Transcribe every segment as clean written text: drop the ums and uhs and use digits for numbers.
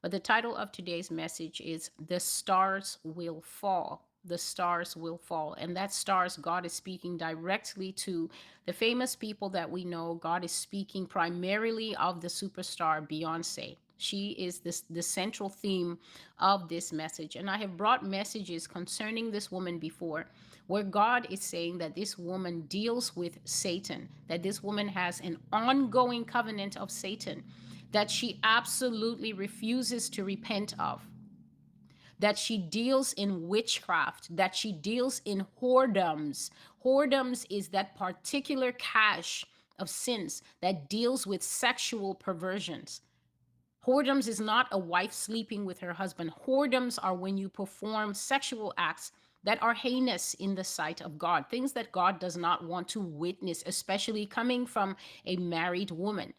But the title of today's message is The Stars Will Fall. The stars will fall. And that stars, God is speaking directly to the famous people that we know. God is speaking primarily of the superstar Beyonce. She is the central theme of this message. And I have brought messages concerning this woman before, where God is saying that this woman deals with Satan, that this woman has an ongoing covenant of Satan that she absolutely refuses to repent of, that she deals in witchcraft, that she deals in whoredoms. Whoredoms is that particular cache of sins that deals with sexual perversions. Whoredoms is not a wife sleeping with her husband. Whoredoms are when you perform sexual acts that are heinous in the sight of God, things that God does not want to witness, especially coming from a married woman.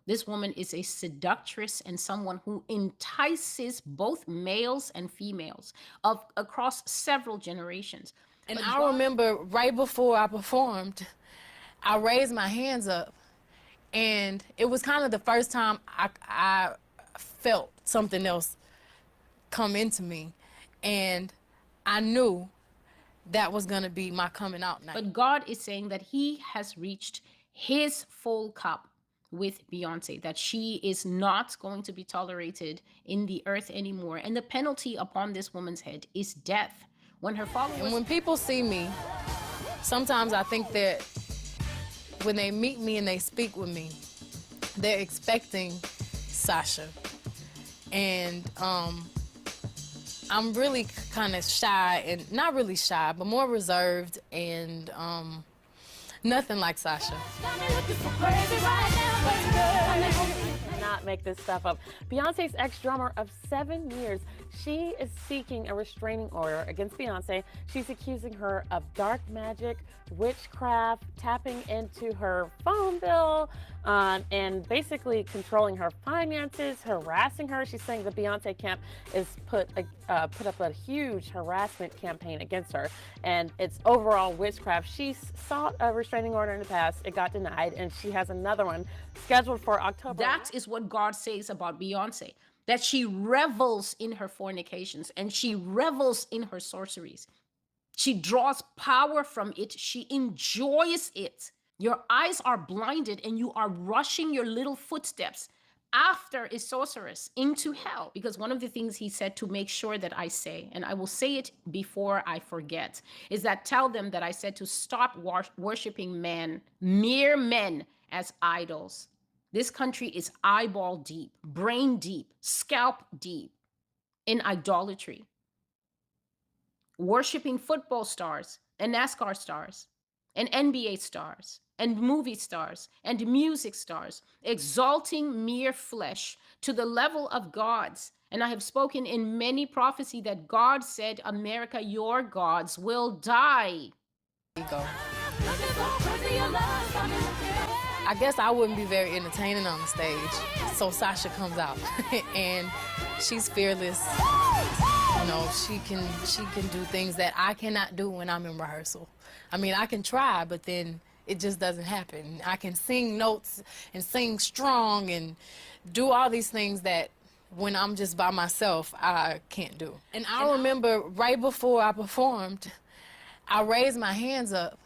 This woman is a seductress and someone who entices both males and females of across several generations. And I remember right before I performed, I raised my hands up, and it was kind of the first time I felt something else come into me, and I knew that was going to be my coming out night. But God is saying that he has reached his full cup with Beyonce, that she is not going to be tolerated in the earth anymore. And the penalty upon this woman's head is death. When her followers... And when people see me, sometimes I think that when they meet me and they speak with me, they're expecting Sasha. And I'm really kind of shy, and not really shy, but more reserved, and nothing like Sasha. Not make this stuff up. Beyonce's ex-drummer of 7 years, she is seeking a restraining order against Beyonce. She's accusing her of dark magic, witchcraft, tapping into her phone bill, and basically controlling her finances, harassing her. She's saying the Beyonce camp is put up a huge harassment campaign against her, and it's overall witchcraft. She sought a restraining order in the past. It got denied, and she has another one scheduled for October. That is what God says about Beyonce, that she revels in her fornications and she revels in her sorceries. She draws power from it. She enjoys it. Your eyes are blinded and you are rushing your little footsteps after a sorceress into hell. Because one of the things he said to make sure that I say, and I will say it before I forget, is that tell them that I said to stop worshiping men, mere men, as idols. This country is eyeball deep, brain deep, scalp deep in idolatry. Worshiping football stars and NASCAR stars and NBA stars and movie stars and music stars, exalting mere flesh to the level of gods. And I have spoken in many prophecy that God said, America, your gods will die. Ego. I guess I wouldn't be very entertaining on the stage, so Sasha comes out, and she's fearless. You know, she can do things that I cannot do when I'm in rehearsal. I mean, I can try, but then it just doesn't happen. I can sing notes and sing strong and do all these things that when I'm just by myself, I can't do. And I remember right before I performed, I raised my hands up,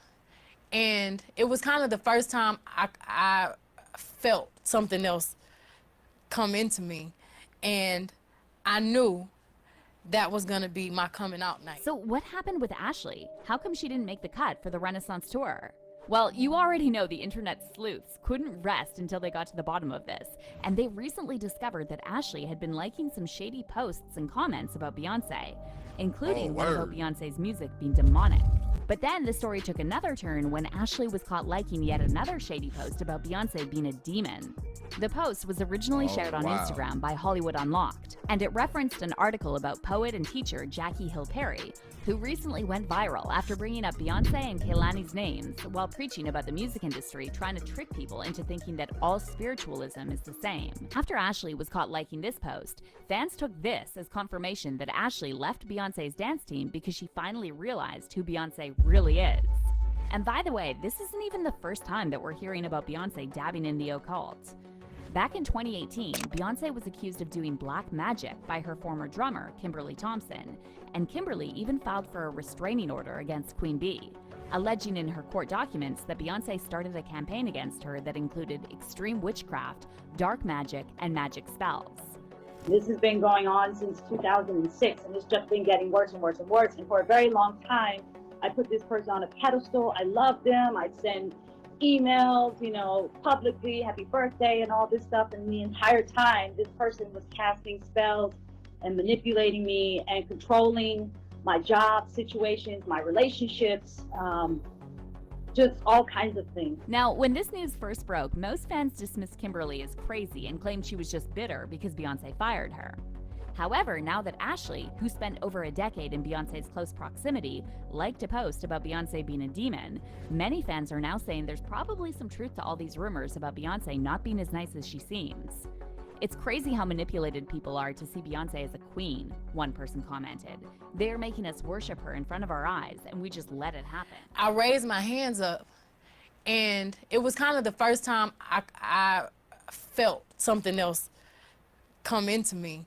and it was kind of the first time I felt something else come into me, and I knew that was going to be my coming out night. So what happened with Ashley? How come she didn't make the cut for the Renaissance tour? Well, you already know the internet sleuths couldn't rest until they got to the bottom of this, and they recently discovered that Ashley had been liking some shady posts and comments about Beyonce, including one about Beyonce's music being demonic. But then the story took another turn when Ashley was caught liking yet another shady post about Beyonce being a demon. The post was originally shared on Instagram by Hollywood Unlocked, and it referenced an article about poet and teacher Jackie Hill Perry, who recently went viral after bringing up Beyonce and Kehlani's names while preaching about the music industry trying to trick people into thinking that all spiritualism is the same. After Ashley was caught liking this post, fans took this as confirmation that Ashley left Beyonce's dance team because she finally realized who Beyonce really is. And by the way, this isn't even the first time that we're hearing about Beyonce dabbing in the occult. Back in 2018, Beyoncé was accused of doing black magic by her former drummer, Kimberly Thompson, and Kimberly even filed for a restraining order against Queen Bee, alleging in her court documents that Beyoncé started a campaign against her that included extreme witchcraft, dark magic, and magic spells. This has been going on since 2006, and it's just been getting worse and worse and worse. And for a very long time, I put this person on a pedestal. I loved them. I'd send emails, publicly, happy birthday and all this stuff. And the entire time, this person was casting spells and manipulating me and controlling my job situations, my relationships, just all kinds of things. Now, when this news first broke, most fans dismissed Kimberly as crazy and claimed she was just bitter because Beyoncé fired her. However, now that Ashley, who spent over a decade in Beyoncé's close proximity, liked a post about Beyoncé being a demon, many fans are now saying there's probably some truth to all these rumors about Beyoncé not being as nice as she seems. It's crazy how manipulated people are to see Beyoncé as a queen, one person commented. They're making us worship her in front of our eyes, and we just let it happen. I raised my hands up, and it was kind of the first time I felt something else come into me.